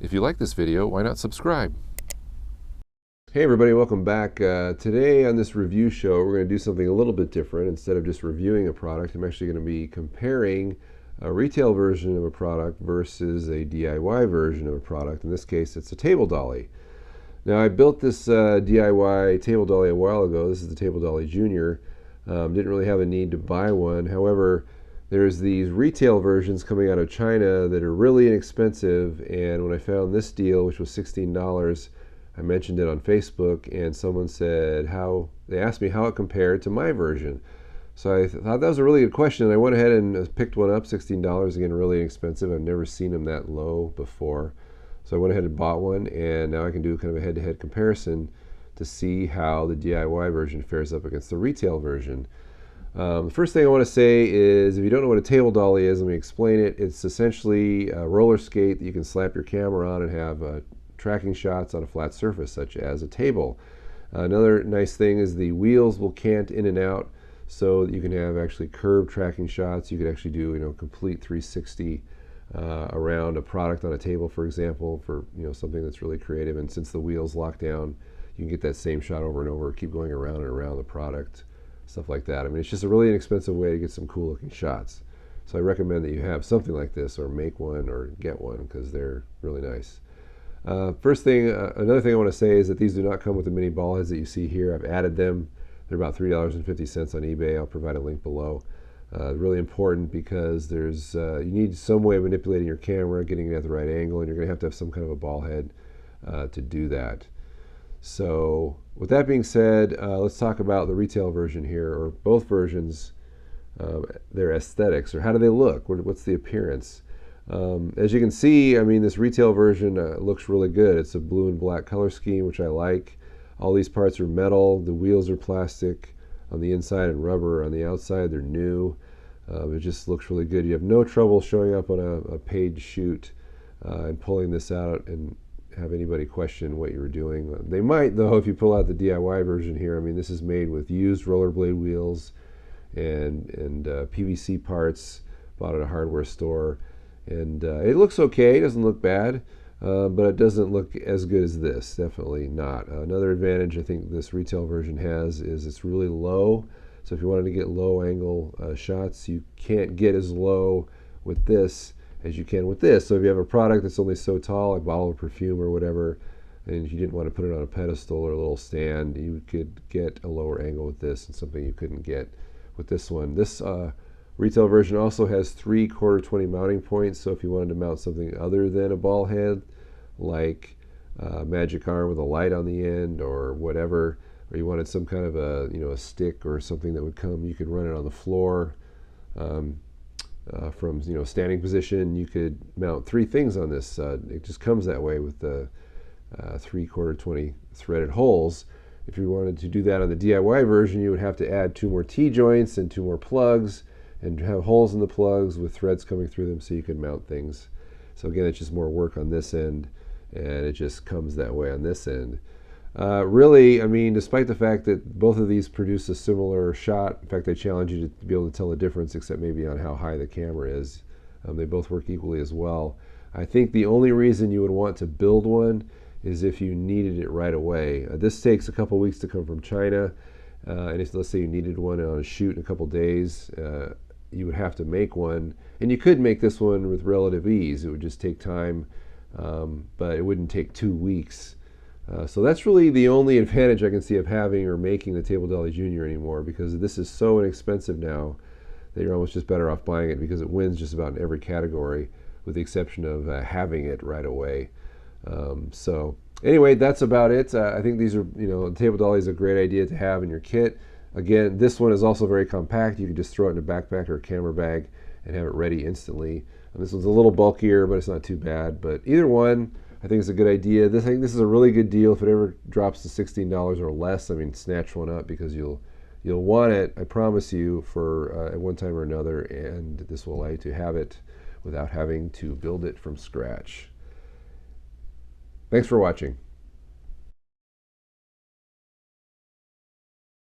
If you like this video, why not subscribe? Hey everybody, welcome back. Today on this review show, we're going to do something a little bit different. Instead of just reviewing a product, I'm actually going to be comparing a retail version of a product versus a DIY version of a product. In this case, it's a Table Dolly. Now, I built this DIY Table Dolly a while ago. This is the Table Dolly Junior. Didn't really have a need to buy one. However, there's these retail versions coming out of China that are really inexpensive, and when I found this deal, which was $16, I mentioned it on Facebook, and someone said they asked me how it compared to my version. So I thought that was a really good question, and I went ahead and picked one up, $16, again, really inexpensive. I've never seen them that low before. So I went ahead and bought one, and now I can do kind of a head-to-head comparison to see how the DIY version fares up against the retail version. The first thing I want to say is, if you don't know what a Table Dolly is, let me explain it. It's essentially a roller skate that you can slap your camera on and have tracking shots on a flat surface, such as a table. Another nice thing is the wheels will cant in and out, so that you can have actually curved tracking shots. You could actually do complete 360 around a product on a table, for example, for something that's really creative. And since the wheels lock down, you can get that same shot over and over, keep going around and around the product, stuff like that. I mean, it's just a really inexpensive way to get some cool looking shots. So I recommend that you have something like this, or make one, or get one, because they're really nice. Another thing I want to say is that these do not come with the mini ball heads that you see here. I've added them. They're about $3.50 on eBay. I'll provide a link below. Really important because you need some way of manipulating your camera, getting it at the right angle, and you're going to have some kind of a ball head to do that. So with that being said, let's talk about the retail version here, or both versions, their aesthetics, or how do they look? What's the appearance? As you can see, I mean, this retail version looks really good. It's a blue and black color scheme, which I like. All these parts are metal. The wheels are plastic on the inside and rubber on the outside. They're new. It just looks really good. You have no trouble showing up on a paid shoot and pulling this out and have anybody question what you were doing. They might, though, if you pull out the DIY version here. I mean, this is made with used rollerblade wheels and PVC parts bought at a hardware store. And it looks okay. It doesn't look bad, but it doesn't look as good as this. Definitely not. Another advantage I think this retail version has is it's really low. So if you wanted to get low angle shots, you can't get as low with this as you can with this. So if you have a product that's only so tall, like a bottle of perfume or whatever, and you didn't want to put it on a pedestal or a little stand, you could get a lower angle with this, and something you couldn't get with this one. This retail version also has 3 1/4-20 mounting points, so if you wanted to mount something other than a ball head, like a magic arm with a light on the end or whatever, or you wanted some kind of a stick or something that would come, you could run it on the floor from standing position. You could mount 3 things on this. It just comes that way with the 3 1/4-20 threaded holes. If you wanted to do that on the DIY version, you would have to add 2 more T-joints and 2 more plugs, and have holes in the plugs with threads coming through them so you can mount things. So again, it's just more work on this end, and it just comes that way on this end. Really, I mean, despite the fact that both of these produce a similar shot, in fact, I challenge you to be able to tell the difference, except maybe on how high the camera is. They both work equally as well. I think the only reason you would want to build one is if you needed it right away. This takes a couple weeks to come from China, and if, let's say, you needed one on a shoot in a couple days, you would have to make one, and you could make this one with relative ease. It would just take time, but it wouldn't take 2 weeks. So that's really the only advantage I can see of having or making the Table Dolly Junior anymore, because this is so inexpensive now that you're almost just better off buying it, because it wins just about in every category, with the exception of having it right away. So anyway, that's about it. I think these are, the Table Dolly is a great idea to have in your kit. Again, this one is also very compact. You can just throw it in a backpack or a camera bag and have it ready instantly. And this one's a little bulkier, but it's not too bad. But either one, I think it's a good idea. I think this is a really good deal. If it ever drops to $16 or less, I mean, snatch one up, because you'll want it, I promise you, for at one time or another, and this will allow you to have it without having to build it from scratch. Thanks for watching.